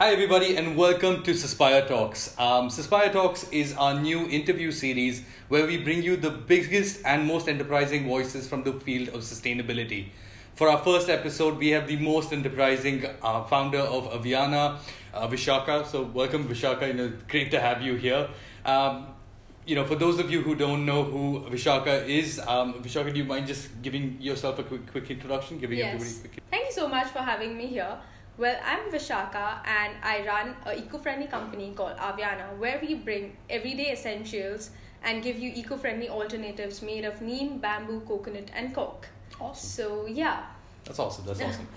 Hi, everybody, and welcome to Suspire Talks. Suspire Talks is our new interview series where we bring you the biggest and most enterprising voices from the field of sustainability. For our first episode, we have the most enterprising founder of Avyannaa, Vishakha. So, welcome, Vishakha. Great to have you here. For those of you who don't know who Vishakha is, Vishakha, do you mind just giving yourself a quick introduction? Yes. Thank you so much for having me here. Well, I'm Vishakha and I run an eco-friendly company called Avyannaa where we bring everyday essentials and give you eco-friendly alternatives made of neem, bamboo, coconut and cork. Awesome. So, yeah. That's awesome.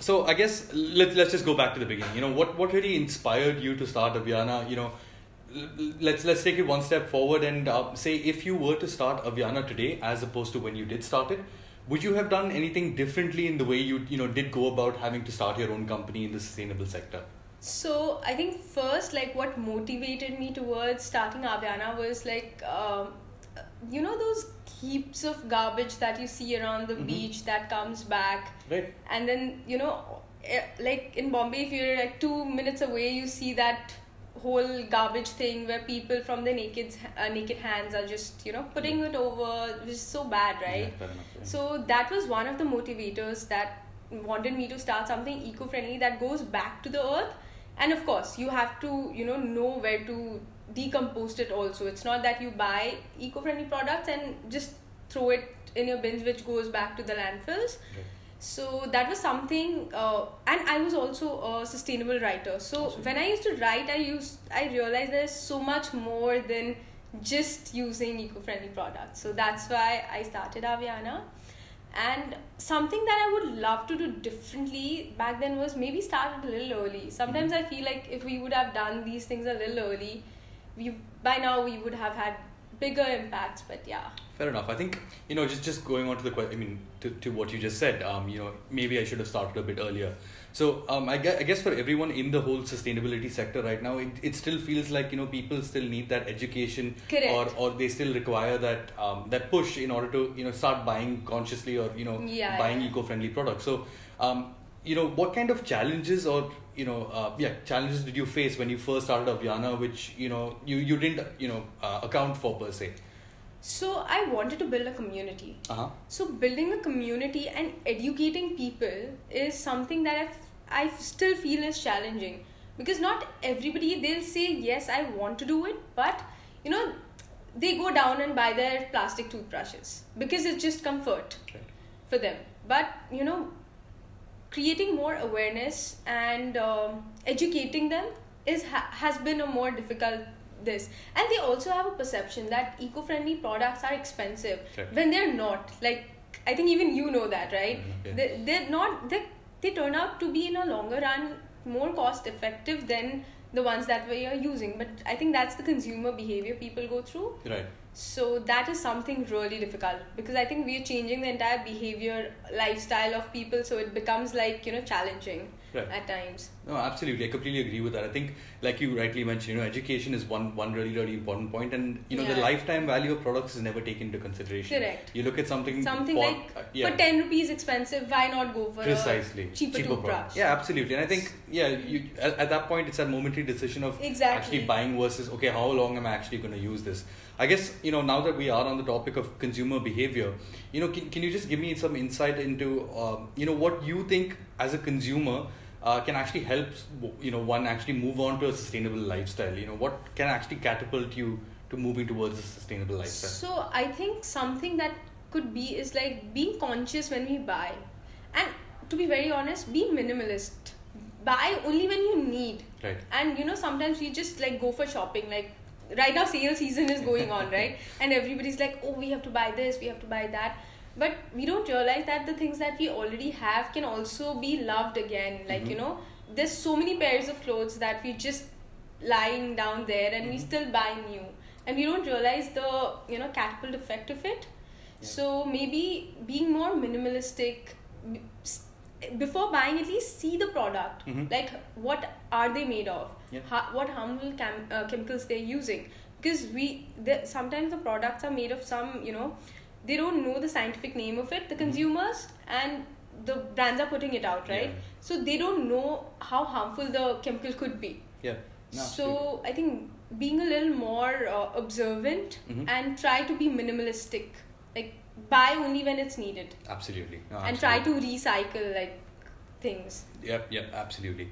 So I guess let's just go back to the beginning. What really inspired you to start Avyannaa? Let's take it one step forward and say if you were to start Avyannaa today as opposed to when you did start it, would you have done anything differently in the way you did go about having to start your own company in the sustainable sector? So I think first, what motivated me towards starting Avyannaa was those heaps of garbage that you see around the beach that comes back. Right. And then, in Bombay, if you're 2 minutes away, you see that whole garbage thing where people from their naked hands are just putting it over, which is so bad, right? Yeah, fair enough, yeah. So that was one of the motivators that wanted me to start something eco-friendly that goes back to the earth. And of course you have to know where to decompose it also. It's not that you buy eco-friendly products and just throw it in your bins which goes back to the landfills. Okay. So that was something, and I was also a sustainable writer. So awesome. When I used to write, I realized there's so much more than just using eco-friendly products. So that's why I started Avyannaa. And something that I would love to do differently back then was maybe start a little early. Sometimes I feel like if we would have done these things a little early, by now we would have had bigger impacts. But yeah. Fair enough. I think, just going on to the question, to what you just said, maybe I should have started a bit earlier. So I guess for everyone in the whole sustainability sector right now, it still feels like, people still need that education. Correct. or they still require that push in order to, start buying consciously or, buying eco-friendly products. So, what kind of challenges or, challenges did you face when you first started Avyannaa, which, you didn't, account for per se? So I wanted to build a community. So building a community and educating people is something that I still feel is challenging, because not everybody, they'll say yes, I want to do it, but they go down and buy their plastic toothbrushes because it's just comfort for them. But creating more awareness and educating them has been a more difficult and they also have a perception that eco-friendly products are expensive when they're not. I think even you know that, right? Okay. They're not. They turn out to be in a longer run more cost effective than the ones that we are using. But I think that's the consumer behavior people go through. Right. So that is something really difficult, because I think we are changing the entire behavior, lifestyle of people, so it becomes challenging at times. No, absolutely. I completely agree with that. I think, like you rightly mentioned, education is one really, really important point, and the lifetime value of products is never taken into consideration. Correct. You look at something for 10 rupees expensive, why not go for precisely a cheaper toothbrush? Yeah, absolutely. And I think you at that point it's a momentary decision of actually buying versus how long am I actually going to use this. I guess now that we are on the topic of consumer behavior, can you just give me some insight into what you think as a consumer can actually help one actually move on to a sustainable lifestyle? What can actually catapult you to moving towards a sustainable lifestyle? So I think something that could be is being conscious when we buy, and to be very honest, be minimalist. Buy only when you need. Right. And sometimes we just go for shopping. Right now sale season is going on, right? And everybody's oh, we have to buy this, we have to buy that. But we don't realize that the things that we already have can also be loved again. There's so many pairs of clothes that we just lying down there and we still buy new. And we don't realize the, catapult effect of it. Yeah. So maybe being more minimalistic, before buying, at least see the product. What are they made of? What harmful chemicals they're using, because sometimes the products are made of some they don't know the scientific name of it, the consumers, and the brands are putting it out, right? Yeah. So they don't know how harmful the chemical could be. Yeah. No, So I think being a little more observant and try to be minimalistic, like buy only when it's needed, absolutely. No, and try to recycle like things. Yep, absolutely.